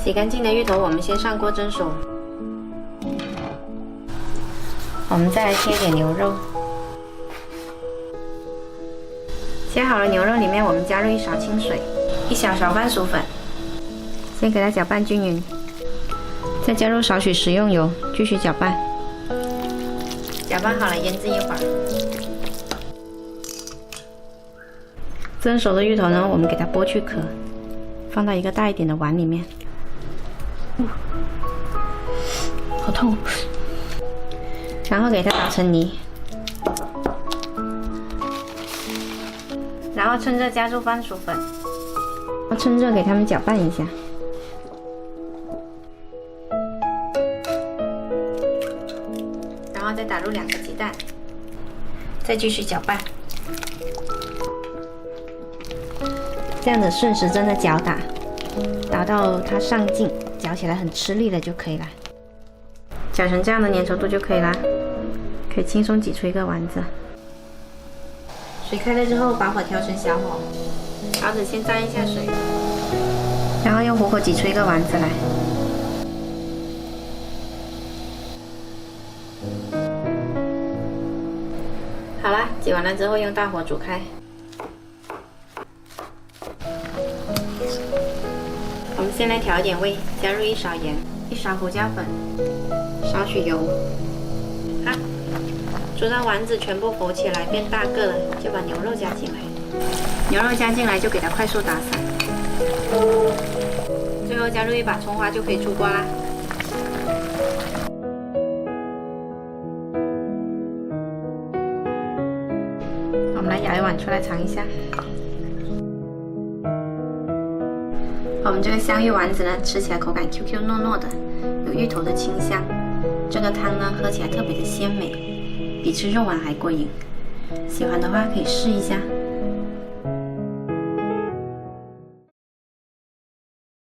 洗干净的芋头，我们先上锅蒸熟。我们再来切一点牛肉。切好了牛肉里面，我们加入1勺清水，1小勺番薯粉，先给它搅拌均匀。再加入少许食用油，继续搅拌。搅拌好了，腌制一会儿。蒸熟的芋头呢，我们给它剥去壳，放到一个大一点的碗里面。好痛！然后给它捣成泥，然后趁热加入番薯粉，趁热给它们搅拌一下。然后再打入2个鸡蛋，再继续搅拌。这样子顺时针的搅打，打到它上劲，搅起来很吃力了就可以了。搅成这样的粘稠度就可以啦，可以轻松挤出一个丸子。水开了之后，把火调成小火，勺子先沾一下水，然后用虎口挤出一个丸子来。好啦，挤完了之后用大火煮开。我们先来调一点味，加入1勺盐，1勺胡椒粉，少许油。好，煮到丸子全部浮起来变大个了，就把牛肉加进来。牛肉加进来就给它快速打散。最后加入1把葱花就可以出锅啦。我们来舀一碗出来尝一下。我们这个香芋丸子呢，吃起来口感 QQ 糯糯的，有芋头的清香。这个汤呢，喝起来特别的鲜美，比吃肉丸还过瘾。喜欢的话可以试一下。